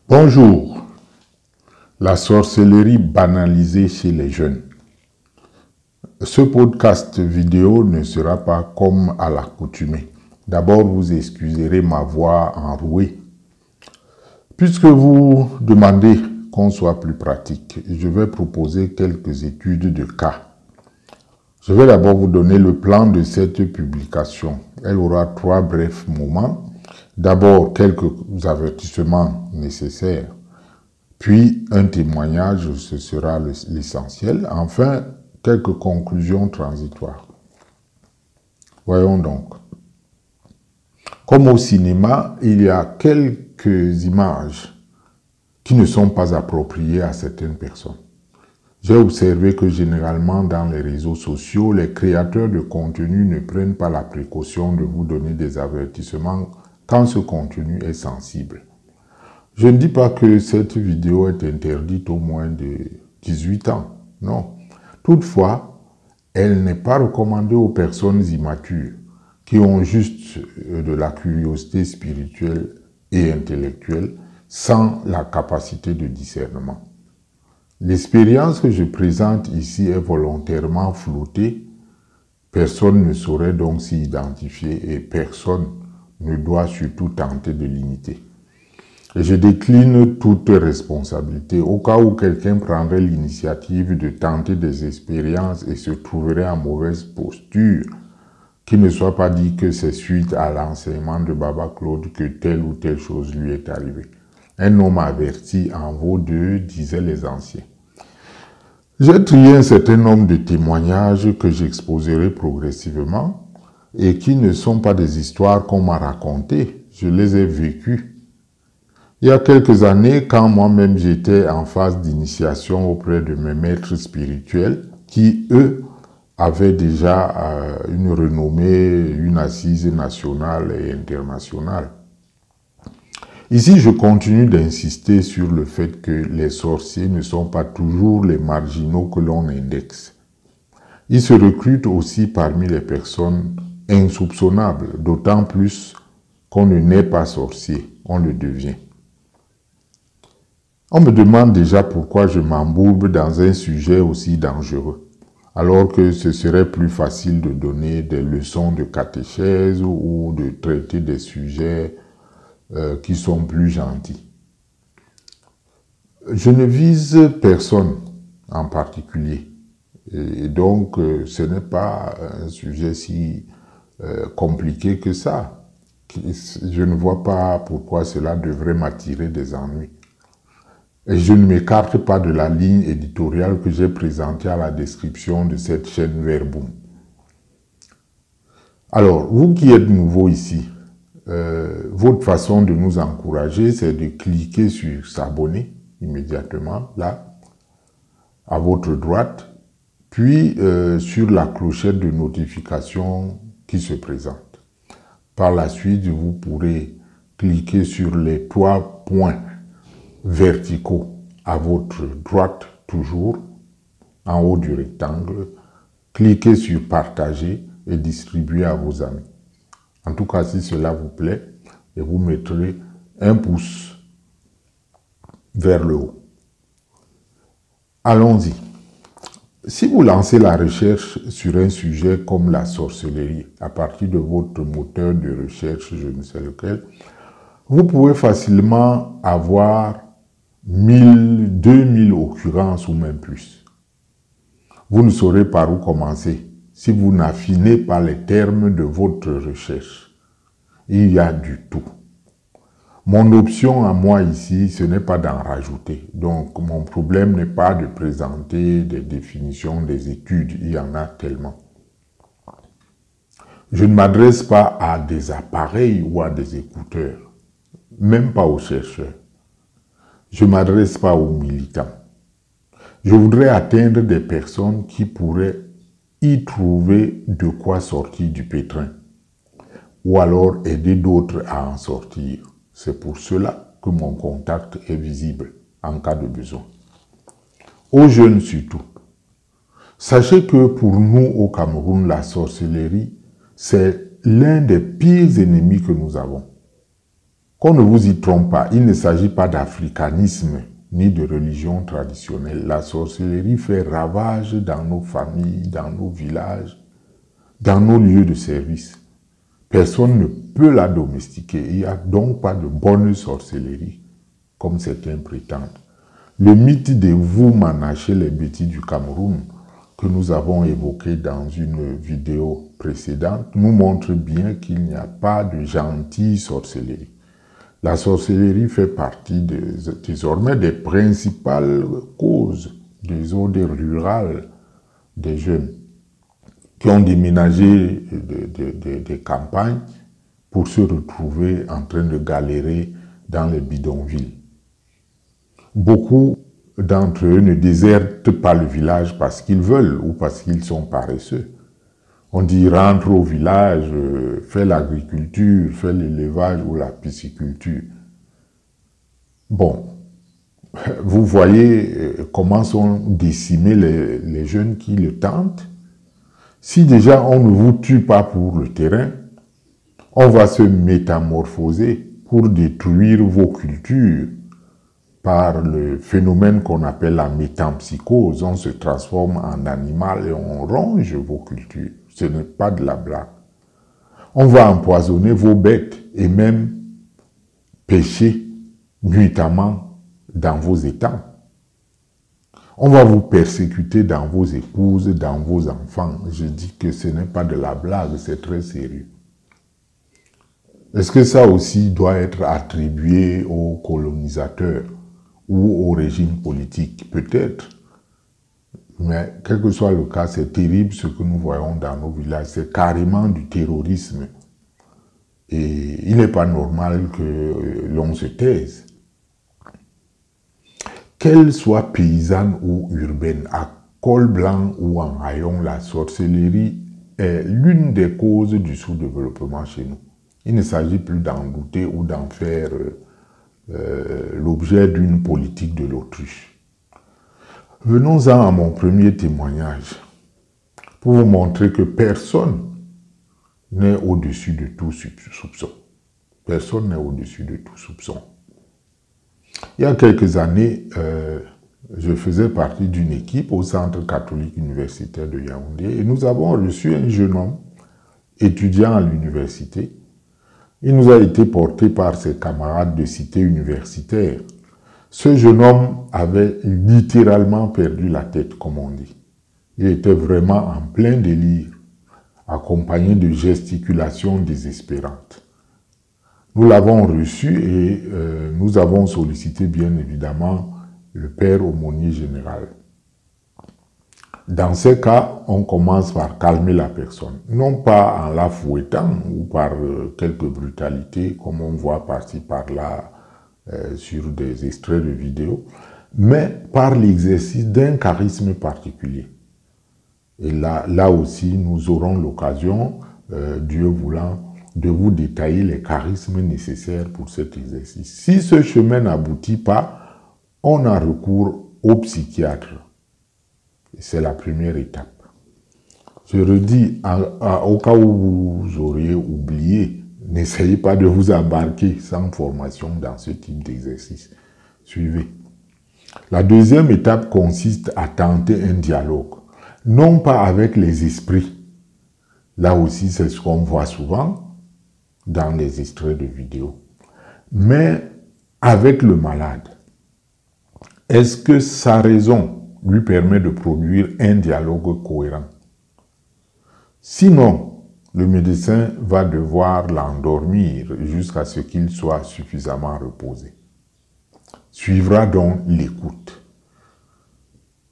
Bonjour. La sorcellerie banalisée chez les jeunes. Ce podcast vidéo ne sera pas comme à l'accoutumée. D'abord, vous excuserez ma voix enrouée. Puisque vous demandez qu'on soit plus pratique, je vais proposer quelques études de cas. Je vais d'abord vous donner le plan de cette publication. Elle aura 3 brefs moments. D'abord, quelques avertissements nécessaires. Puis, un témoignage, ce sera l'essentiel. Enfin, quelques conclusions transitoires. Voyons donc. Comme au cinéma, il y a quelques images qui ne sont pas appropriées à certaines personnes. J'ai observé que généralement dans les réseaux sociaux, les créateurs de contenu ne prennent pas la précaution de vous donner des avertissements quand ce contenu est sensible. Je ne dis pas que cette vidéo est interdite au moins de 18 ans, non. Toutefois, elle n'est pas recommandée aux personnes immatures qui ont juste de la curiosité spirituelle et intellectuelle sans la capacité de discernement. L'expérience que je présente ici est volontairement flottée. Personne ne saurait donc s'y identifier et personne ne doit surtout tenter de l'imiter. Et je décline toute responsabilité au cas où quelqu'un prendrait l'initiative de tenter des expériences et se trouverait en mauvaise posture, qu'il ne soit pas dit que c'est suite à l'enseignement de Baba Claude que telle ou telle chose lui est arrivée. Un homme averti en vaut deux, disaient les anciens. J'ai trié un certain nombre de témoignages que j'exposerai progressivement et qui ne sont pas des histoires qu'on m'a racontées, je les ai vécues. Il y a quelques années, quand moi-même j'étais en phase d'initiation auprès de mes maîtres spirituels, qui eux avaient déjà une renommée, une assise nationale et internationale. Ici, je continue d'insister sur le fait que les sorciers ne sont pas toujours les marginaux que l'on indexe. Ils se recrutent aussi parmi les personnes insoupçonnables, d'autant plus qu'on ne naît pas sorcier, on le devient. On me demande déjà pourquoi je m'embourbe dans un sujet aussi dangereux, alors que ce serait plus facile de donner des leçons de catéchèse ou de traiter des sujets qui sont plus gentils. Je ne vise personne en particulier. Et donc, ce n'est pas un sujet si compliqué que ça. Je ne vois pas pourquoi cela devrait m'attirer des ennuis. Et je ne m'écarte pas de la ligne éditoriale que j'ai présentée à la description de cette chaîne Verboom. Alors, vous qui êtes nouveau ici, votre façon de nous encourager, c'est de cliquer sur s'abonner immédiatement, là, à votre droite, puis sur la clochette de notification qui se présente. Par la suite, vous pourrez cliquer sur les 3 points verticaux à votre droite, toujours, en haut du rectangle. Cliquez sur partager et distribuer à vos amis. En tout cas, si cela vous plaît, et vous mettrez un pouce vers le haut. Allons-y. Si vous lancez la recherche sur un sujet comme la sorcellerie, à partir de votre moteur de recherche, je ne sais lequel, vous pouvez facilement avoir 1000, 2000 occurrences ou même plus. Vous ne saurez par où commencer si vous n'affinez pas les termes de votre recherche. Il y a du tout. Mon option à moi ici, ce n'est pas d'en rajouter. Donc, mon problème n'est pas de présenter des définitions des études. Il y en a tellement. Je ne m'adresse pas à des appareils ou à des écouteurs. Même pas aux chercheurs. Je ne m'adresse pas aux militants. Je voudrais atteindre des personnes qui pourraient y trouver de quoi sortir du pétrin, ou alors aider d'autres à en sortir. C'est pour cela que mon contact est visible en cas de besoin. Aux jeunes surtout. Sachez que pour nous au Cameroun, la sorcellerie, c'est l'un des pires ennemis que nous avons. Qu'on ne vous y trompe pas, il ne s'agit pas d'africanisme ni de religion traditionnelle. La sorcellerie fait ravage dans nos familles, dans nos villages, dans nos lieux de service. Personne ne peut la domestiquer. Il n'y a donc pas de bonne sorcellerie, comme certains prétendent. Le mythe des Vumana chez les Bétis du Cameroun, que nous avons évoqué dans une vidéo précédente, nous montre bien qu'il n'y a pas de gentille sorcellerie. La sorcellerie fait partie désormais des principales causes des zones rurales des jeunes qui ont déménagé des campagnes pour se retrouver en train de galérer dans les bidonvilles. Beaucoup d'entre eux ne désertent pas le village parce qu'ils veulent ou parce qu'ils sont paresseux. On dit rentre au village, fais l'agriculture, fais l'élevage ou la pisciculture. Bon, vous voyez comment sont décimés les jeunes qui le tentent. Si déjà on ne vous tue pas pour le terrain, on va se métamorphoser pour détruire vos cultures par le phénomène qu'on appelle la métampsychose. On se transforme en animal et on ronge vos cultures. Ce n'est pas de la blague. On va empoisonner vos bêtes et même pêcher nuitamment dans vos étangs. On va vous persécuter dans vos épouses, dans vos enfants. Je dis que ce n'est pas de la blague, c'est très sérieux. Est-ce que ça aussi doit être attribué aux colonisateurs ou au régime politique? Peut-être. Mais quel que soit le cas, c'est terrible ce que nous voyons dans nos villages. C'est carrément du terrorisme. Et il n'est pas normal que l'on se taise. Qu'elle soit paysanne ou urbaine, à col blanc ou en rayon, la sorcellerie est l'une des causes du sous-développement chez nous. Il ne s'agit plus d'en douter ou d'en faire l'objet d'une politique de l'autruche. Venons-en à mon premier témoignage, pour vous montrer que personne n'est au-dessus de tout soupçon. Personne n'est au-dessus de tout soupçon. Il y a quelques années, je faisais partie d'une équipe au Centre catholique universitaire de Yaoundé et nous avons reçu un jeune homme étudiant à l'université. Il nous a été porté par ses camarades de cité universitaire. Ce jeune homme avait littéralement perdu la tête, comme on dit. Il était vraiment en plein délire, accompagné de gesticulations désespérantes. Nous l'avons reçu et nous avons sollicité bien évidemment le père aumônier général. Dans ces cas, on commence par calmer la personne. Non pas en la fouettant ou par quelques brutalités, comme on voit par-ci par-là sur des extraits de vidéos, mais par l'exercice d'un charisme particulier. Et là aussi, nous aurons l'occasion, Dieu voulant, de vous détailler les charismes nécessaires pour cet exercice. Si ce chemin n'aboutit pas, on a recours au psychiatre. C'est la première étape. Je redis, au cas où vous auriez oublié, n'essayez pas de vous embarquer sans formation dans ce type d'exercice. Suivez. La deuxième étape consiste à tenter un dialogue, non pas avec les esprits. Là aussi, c'est ce qu'on voit souvent dans les extraits de vidéos, mais avec le malade. Est-ce que sa raison lui permet de produire un dialogue cohérent? Sinon, le médecin va devoir l'endormir jusqu'à ce qu'il soit suffisamment reposé. Suivra donc l'écoute.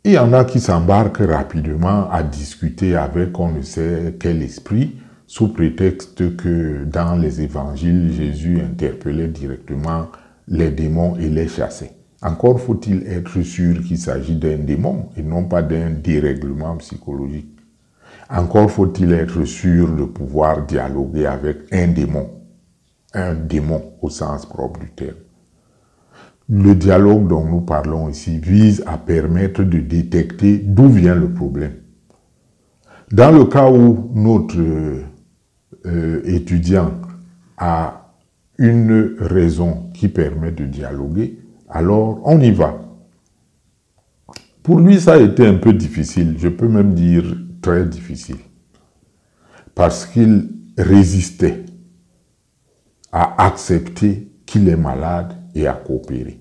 Il y en a qui s'embarquent rapidement à discuter avec on ne sait quel esprit, sous prétexte que dans les évangiles, Jésus interpellait directement les démons et les chassait. Encore faut-il être sûr qu'il s'agit d'un démon et non pas d'un dérèglement psychologique. Encore faut-il être sûr de pouvoir dialoguer avec un démon au sens propre du terme. Le dialogue dont nous parlons ici vise à permettre de détecter d'où vient le problème. Dans le cas où notre étudiant a une raison qui permet de dialoguer, alors on y va. Pour lui, ça a été un peu difficile, je peux même dire très difficile, parce qu'il résistait à accepter qu'il est malade et à coopérer.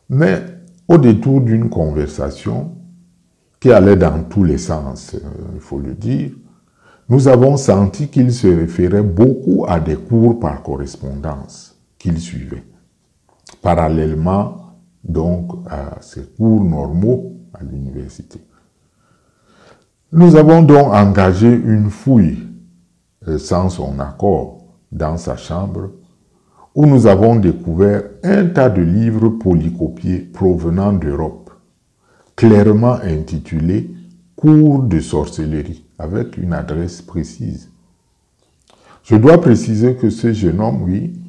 Mais au détour d'une conversation qui allait dans tous les sens, il faut le dire, nous avons senti qu'il se référait beaucoup à des cours par correspondance qu'il suivait, parallèlement donc à ses cours normaux à l'université. Nous avons donc engagé une fouille sans son accord dans sa chambre où nous avons découvert un tas de livres polycopiés provenant d'Europe, clairement intitulés « Cours de sorcellerie » avec une adresse précise. Je dois préciser que ce jeune homme, oui,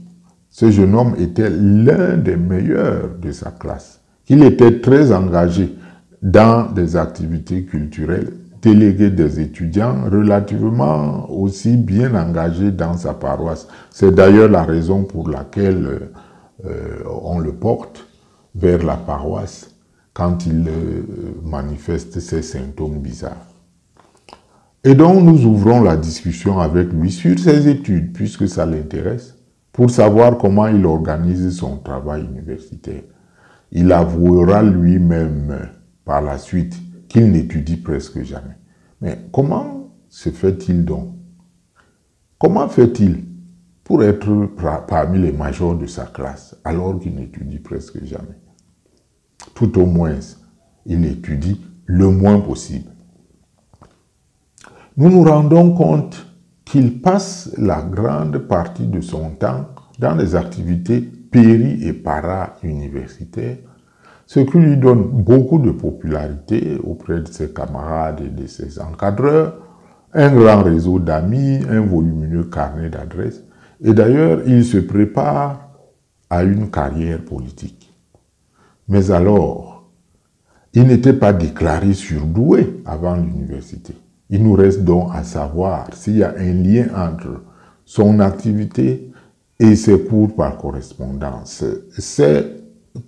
ce jeune homme était l'un des meilleurs de sa classe. Il était très engagé dans des activités culturelles, délégué des étudiants, relativement aussi bien engagé dans sa paroisse. C'est d'ailleurs la raison pour laquelle on le porte vers la paroisse quand il manifeste ces symptômes bizarres. Et donc nous ouvrons la discussion avec lui sur ses études, puisque ça l'intéresse, pour savoir comment il organise son travail universitaire. Il avouera lui-même par la suite qu'il n'étudie presque jamais. Mais comment se fait-il donc? Comment fait-il pour être parmi les majors de sa classe alors qu'il n'étudie presque jamais? Tout au moins, il étudie le moins possible. Nous nous rendons compte qu'il passe la grande partie de son temps dans des activités péri- et para-universitaires, ce qui lui donne beaucoup de popularité auprès de ses camarades et de ses encadreurs, un grand réseau d'amis, un volumineux carnet d'adresses, et d'ailleurs, il se prépare à une carrière politique. Mais alors, il n'était pas déclaré surdoué avant l'université. Il nous reste donc à savoir s'il y a un lien entre son activité et ses cours par correspondance. Ces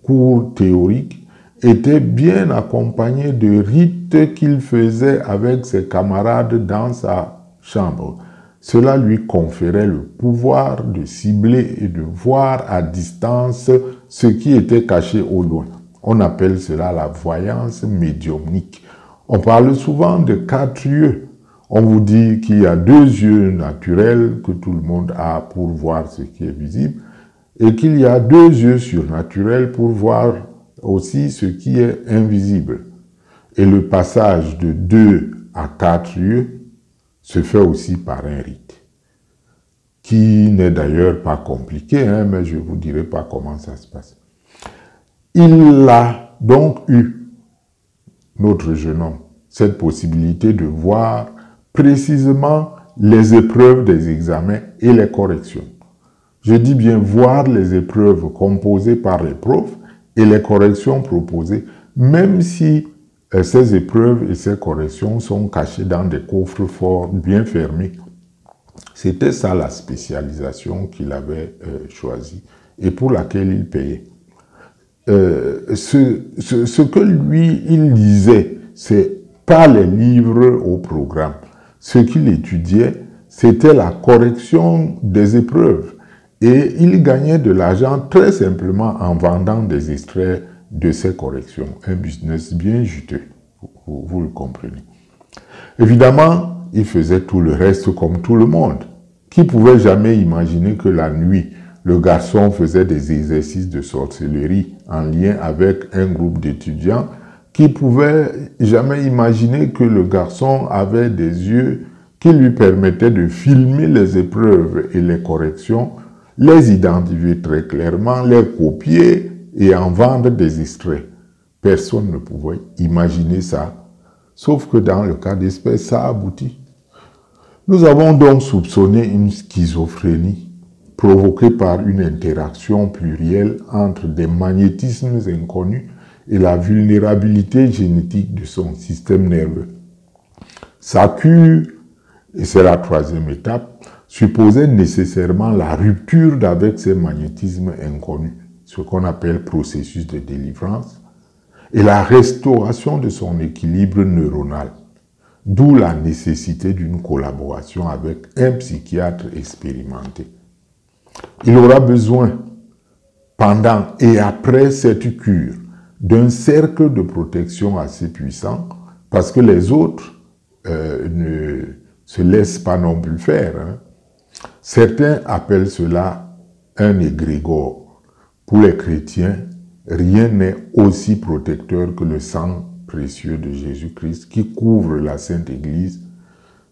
cours théoriques étaient bien accompagnés de rites qu'il faisait avec ses camarades dans sa chambre. Cela lui conférait le pouvoir de cibler et de voir à distance ce qui était caché au loin. On appelle cela la voyance médiumnique. On parle souvent de 4 yeux. On vous dit qu'il y a 2 yeux naturels que tout le monde a pour voir ce qui est visible et qu'il y a 2 yeux surnaturels pour voir aussi ce qui est invisible. Et le passage de 2 à 4 yeux se fait aussi par un rite, qui n'est d'ailleurs pas compliqué, mais je ne vous dirai pas comment ça se passe. Il a donc eu, notre jeune homme, cette possibilité de voir précisément les épreuves des examens et les corrections. Je dis bien voir les épreuves composées par les profs et les corrections proposées, même si ces épreuves et ces corrections sont cachées dans des coffres forts bien fermés. C'était ça la spécialisation qu'il avait choisie et pour laquelle il payait. Ce que lui, il lisait, c'est pas les livres au programme. Ce qu'il étudiait, c'était la correction des épreuves. Et il gagnait de l'argent très simplement en vendant des extraits de ces corrections. Un business bien juteux, vous le comprenez. Évidemment, il faisait tout le reste comme tout le monde. Qui pouvait jamais imaginer que la nuit, le garçon faisait des exercices de sorcellerie en lien avec un groupe d'étudiants? Qui pouvait jamais imaginer que le garçon avait des yeux qui lui permettaient de filmer les épreuves et les corrections, les identifier très clairement, les copier et en vendre des extraits? Personne ne pouvait imaginer ça, sauf que dans le cas d'espèce, ça aboutit. Nous avons donc soupçonné une schizophrénie provoquée par une interaction plurielle entre des magnétismes inconnus et la vulnérabilité génétique de son système nerveux. Sa cure, et c'est la 3e étape, supposait nécessairement la rupture d'avec ces magnétismes inconnus, ce qu'on appelle processus de délivrance, et la restauration de son équilibre neuronal, d'où la nécessité d'une collaboration avec un psychiatre expérimenté. Il aura besoin, pendant et après cette cure, d'un cercle de protection assez puissant, parce que les autres ne se laissent pas non plus faire. Certains appellent cela un égrégore. Pour les chrétiens, rien n'est aussi protecteur que le sang précieux de Jésus-Christ qui couvre la Sainte Église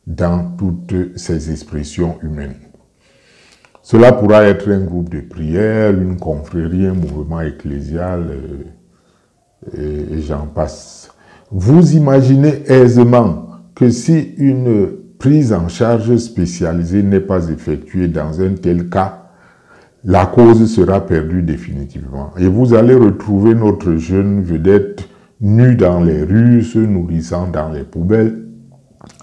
dans toutes ses expressions humaines. Cela pourra être un groupe de prière, une confrérie, un mouvement ecclésial, et j'en passe. Vous imaginez aisément que si une prise en charge spécialisée n'est pas effectuée dans un tel cas, la cause sera perdue définitivement. Et vous allez retrouver notre jeune vedette nu dans les rues, se nourrissant dans les poubelles,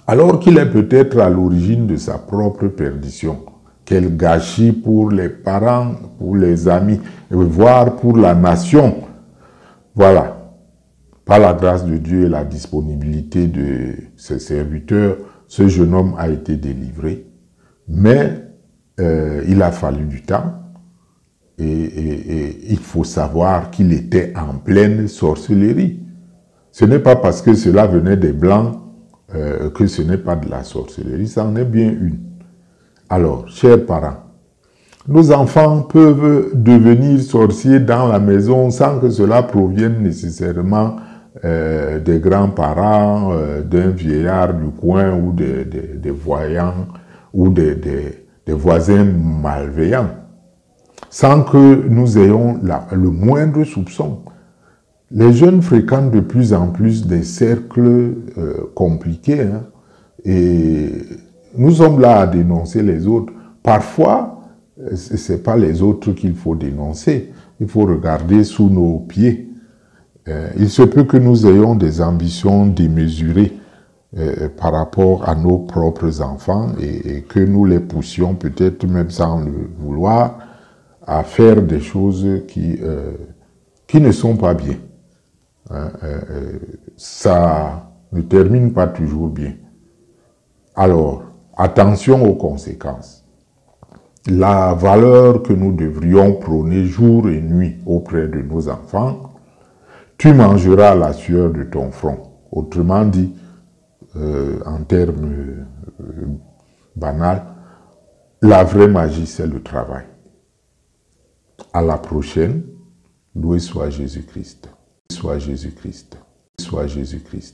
alors qu'il est peut-être à l'origine de sa propre perdition. Quel gâchis pour les parents, pour les amis, voire pour la nation. Voilà. Par la grâce de Dieu et la disponibilité de ses serviteurs, ce jeune homme a été délivré. Mais il a fallu du temps. Et il faut savoir qu'il était en pleine sorcellerie. Ce n'est pas parce que cela venait des Blancs que ce n'est pas de la sorcellerie, ça en est bien une. Alors, chers parents, nos enfants peuvent devenir sorciers dans la maison sans que cela provienne nécessairement des grands-parents, d'un vieillard du coin ou des voyants ou des voisins malveillants, sans que nous ayons le moindre soupçon. Les jeunes fréquentent de plus en plus des cercles compliqués, et nous sommes là à dénoncer les autres. Parfois, ce n'est pas les autres qu'il faut dénoncer, il faut regarder sous nos pieds. Il se peut que nous ayons des ambitions démesurées par rapport à nos propres enfants et que nous les poussions, peut-être même sans le vouloir, à faire des choses qui ne sont pas bien. Ça ne termine pas toujours bien. Alors, attention aux conséquences. La valeur que nous devrions prôner jour et nuit auprès de nos enfants, tu mangeras la sueur de ton front. Autrement dit, en termes banals, la vraie magie, c'est le travail. À la prochaine, loué soit Jésus-Christ. Soit Jésus-Christ. Soit Jésus-Christ.